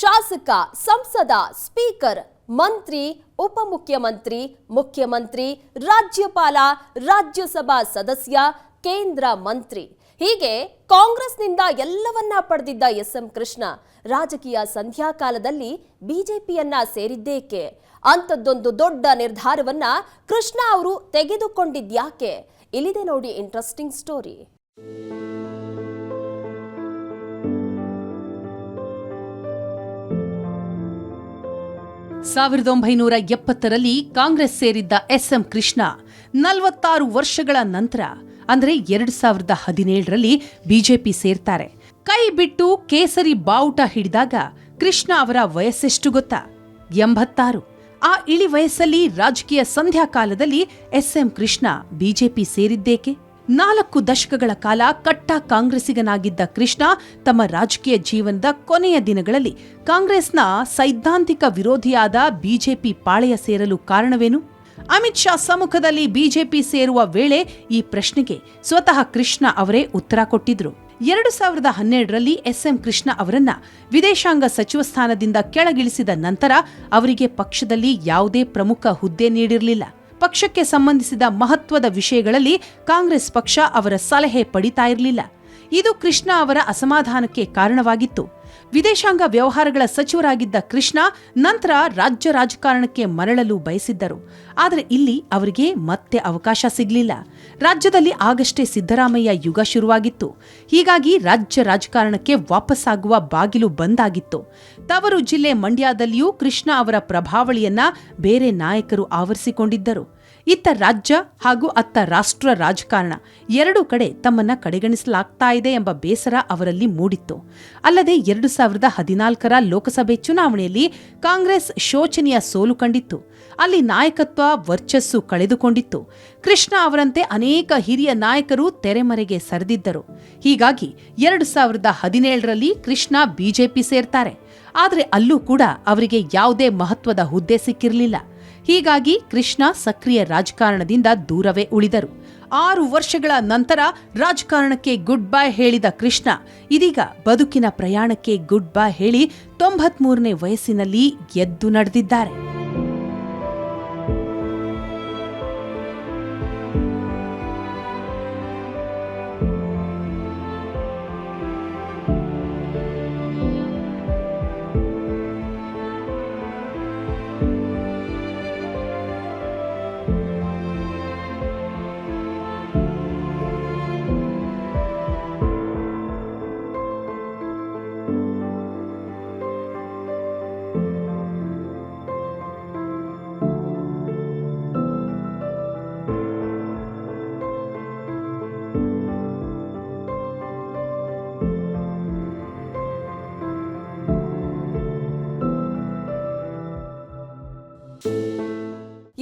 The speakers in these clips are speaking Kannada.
ಶಾಸಕ, ಸಂಸದ, ಸ್ಪೀಕರ್, ಮಂತ್ರಿ, ಉಪಮುಖ್ಯಮಂತ್ರಿ, ಮುಖ್ಯಮಂತ್ರಿ, ರಾಜ್ಯಪಾಲ, ರಾಜ್ಯಸಭಾ ಸದಸ್ಯ, ಕೇಂದ್ರ ಮಂತ್ರಿ ಹೀಗೆ ಕಾಂಗ್ರೆಸ್ನಿಂದ ಎಲ್ಲವನ್ನ ಪಡೆದಿದ್ದ ಎಸ್.ಎಂ. ಕೃಷ್ಣ ರಾಜಕೀಯ ಸಂಧ್ಯಾಕಾಲದಲ್ಲಿ ಬಿಜೆಪಿಯನ್ನ ಸೇರಿದ್ದೇಕೆ? ಅಂಥದ್ದೊಂದು ದೊಡ್ಡ ನಿರ್ಧಾರವನ್ನ ಕೃಷ್ಣ ಅವರು ತೆಗೆದುಕೊಂಡಿದ್ಯಾಕೆ? ಇಲ್ಲಿದೆ ನೋಡಿ ಇಂಟ್ರೆಸ್ಟಿಂಗ್ ಸ್ಟೋರಿ. ಸಾವಿರದ 1970ರಲ್ಲಿ ಕಾಂಗ್ರೆಸ್ ಸೇರಿದ್ದ ಎಸ್.ಎಂ. ಕೃಷ್ಣ 46 ವರ್ಷಗಳ ನಂತರ ಅಂದ್ರೆ 2017ರಲ್ಲಿ ಬಿಜೆಪಿ ಸೇರ್ತಾರೆ. ಕೈ ಬಿಟ್ಟು ಕೇಸರಿ ಬಾವುಟ ಹಿಡಿದಾಗ ಕೃಷ್ಣ ಅವರ ವಯಸ್ಸೆಷ್ಟು ಗೊತ್ತಾ? 86. ಆ ಇಳಿ ವಯಸ್ಸಲ್ಲಿ ರಾಜಕೀಯ ಸಂಧ್ಯಾಕಾಲದಲ್ಲಿ ಎಸ್.ಎಂ. ಕೃಷ್ಣ ಬಿಜೆಪಿ ಸೇರಿದ್ದೇಕೆ? 4 ದಶಕಗಳ ಕಾಲ ಕಟ್ಟ ಕಾಂಗ್ರೆಸ್ಸಿಗನಾಗಿದ್ದ ಕೃಷ್ಣ ತಮ್ಮ ರಾಜಕೀಯ ಜೀವನದ ಕೊನೆಯ ದಿನಗಳಲ್ಲಿ ಕಾಂಗ್ರೆಸ್ನ ಸೈದ್ಧಾಂತಿಕ ವಿರೋಧಿಯಾದ ಬಿಜೆಪಿ ಪಾಳೆಯ ಸೇರಲು ಕಾರಣವೇನು? ಅಮಿತ್ ಶಾ ಸಮ್ಮುಖದಲ್ಲಿ ಬಿಜೆಪಿ ಸೇರುವ ವೇಳೆ ಈ ಪ್ರಶ್ನೆಗೆ ಸ್ವತಃ ಕೃಷ್ಣ ಅವರೇ ಉತ್ತರ ಕೊಟ್ಟಿದ್ರು. 2012ರಲ್ಲಿ ಎಸ್.ಎಂ. ಕೃಷ್ಣ ಅವರನ್ನ ವಿದೇಶಾಂಗ ಸಚಿವ ಸ್ಥಾನದಿಂದ ಕೆಳಗಿಳಿಸಿದ ನಂತರ ಅವರಿಗೆ ಪಕ್ಷದಲ್ಲಿ ಯಾವುದೇ ಪ್ರಮುಖ ಹುದ್ದೆ ನೀಡಿರಲಿಲ್ಲ. ಪಕ್ಷಕ್ಕೆ ಸಂಬಂಧಿಸಿದ ಮಹತ್ವದ ವಿಷಯಗಳಲ್ಲಿ ಕಾಂಗ್ರೆಸ್ ಪಕ್ಷ ಅವರ ಸಲಹೆ ಪಡಿತಾ ಇರಲಿಲ್ಲ. ಇದು ಕೃಷ್ಣ ಅವರ ಅಸಮಾಧಾನಕ್ಕೆ ಕಾರಣವಾಗಿತ್ತು. ವಿದೇಶಾಂಗ ವ್ಯವಹಾರಗಳ ಸಚಿವರಾಗಿದ್ದ ಕೃಷ್ಣ ನಂತರ ರಾಜ್ಯ ರಾಜಕಾರಣಕ್ಕೆ ಮರಳಲು ಬಯಸಿದ್ದರು. ಆದರೆ ಇಲ್ಲಿ ಅವರಿಗೆ ಮತ್ತೆ ಅವಕಾಶ ಸಿಗಲಿಲ್ಲ. ರಾಜ್ಯದಲ್ಲಿ ಆಗಷ್ಟೇ ಸಿದ್ದರಾಮಯ್ಯ ಯುಗ ಶುರುವಾಗಿತ್ತು. ಹೀಗಾಗಿ ರಾಜ್ಯ ರಾಜಕಾರಣಕ್ಕೆ ವಾಪಸ್ಸಾಗುವ ಬಾಗಿಲು ಬಂದಾಗಿತ್ತು. ತವರು ಜಿಲ್ಲೆ ಮಂಡ್ಯದಲ್ಲಿಯೂ ಕೃಷ್ಣ ಅವರ ಪ್ರಭಾವಳಿಯನ್ನ ಬೇರೆ ನಾಯಕರು ಆವರಿಸಿಕೊಂಡಿದ್ದರು. ಇತ್ತ ರಾಜ್ಯ ಹಾಗೂ ಅತ್ತ ರಾಷ್ಟ್ರ ರಾಜಕಾರಣ ಎರಡೂ ಕಡೆ ತಮ್ಮನ್ನ ಕಡೆಗಣಿಸಲಾಗ್ತಾ ಇದೆ ಎಂಬ ಬೇಸರ ಅವರಲ್ಲಿ ಮೂಡಿತ್ತು. ಅಲ್ಲದೆ 2014ರ ಲೋಕಸಭೆ ಚುನಾವಣೆಯಲ್ಲಿ ಕಾಂಗ್ರೆಸ್ ಶೋಚನೀಯ ಸೋಲು ಕಂಡಿತ್ತು. ಅಲ್ಲಿ ನಾಯಕತ್ವ ವರ್ಚಸ್ಸು ಕಳೆದುಕೊಂಡಿತ್ತು. ಕೃಷ್ಣ ಅವರಂತೆ ಅನೇಕ ಹಿರಿಯ ನಾಯಕರು ತೆರೆಮರೆಗೆ ಸರಿದಿದ್ದರು. ಹೀಗಾಗಿ 2017ರಲ್ಲಿ ಕೃಷ್ಣ ಬಿಜೆಪಿ ಸೇರ್ತಾರೆ. ಆದರೆ ಅಲ್ಲೂ ಕೂಡ ಅವರಿಗೆ ಯಾವುದೇ ಮಹತ್ವದ ಹುದ್ದೆ ಸಿಕ್ಕಿರಲಿಲ್ಲ. ಹೀಗಾಗಿ ಕೃಷ್ಣ ಸಕ್ರಿಯ ರಾಜಕಾರಣದಿಂದ ದೂರವೇ ಉಳಿದರು. 6 ವರ್ಷಗಳ ನಂತರ ರಾಜಕಾರಣಕ್ಕೆ ಗುಡ್ ಬೈ ಹೇಳಿದ ಕೃಷ್ಣ ಇದೀಗ ಬದುಕಿನ ಪ್ರಯಾಣಕ್ಕೆ ಗುಡ್ ಬೈ ಹೇಳಿ 93ನೇ ವಯಸ್ಸಿನಲ್ಲಿ ಎದ್ದು ನಡೆದಿದ್ದಾರೆ.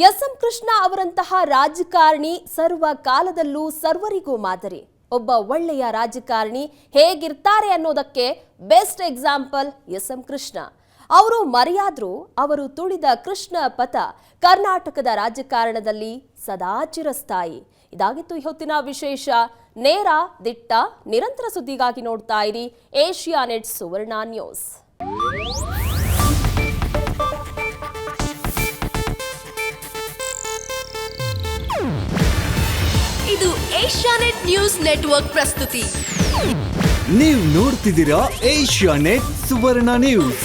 ಎಸ್.ಎಂ. ಕೃಷ್ಣ ಅವರಂತಹ ರಾಜಕಾರಣಿ ಸರ್ವಕಾಲದಲ್ಲೂ ಸರ್ವರಿಗೂ ಮಾದರಿ. ಒಬ್ಬ ಒಳ್ಳೆಯ ರಾಜಕಾರಣಿ ಹೇಗಿರ್ತಾರೆ ಅನ್ನೋದಕ್ಕೆ ಬೆಸ್ಟ್ ಎಕ್ಸಾಂಪಲ್ ಎಸ್.ಎಂ. ಕೃಷ್ಣ. ಅವರು ಮರೆಯಾದ್ರೂ ಅವರು ತುಳಿದ ಕೃಷ್ಣ ಪಥ ಕರ್ನಾಟಕದ ರಾಜಕಾರಣದಲ್ಲಿ ಸದಾ ಚಿರಸ್ಥಾಯಿ. ಇದಾಗಿತ್ತು ಇವತ್ತಿನ ವಿಶೇಷ. ನೇರ, ದಿಟ್ಟ, ನಿರಂತರ ಸುದ್ದಿಗಾಗಿ ನೋಡ್ತಾ ಇರಿ ಏಷ್ಯಾನೆಟ್ ಸುವರ್ಣ ನ್ಯೂಸ್. ಇದು ಏಷ್ಯಾನೆಟ್ ನ್ಯೂಸ್ ನೆಟ್ವರ್ಕ್ ಪ್ರಸ್ತುತಿ. ನೀವು ನೋಡ್ತಿದ್ದೀರಾ ಏಷ್ಯಾನೆಟ್ ಸುವರ್ಣ ನ್ಯೂಸ್.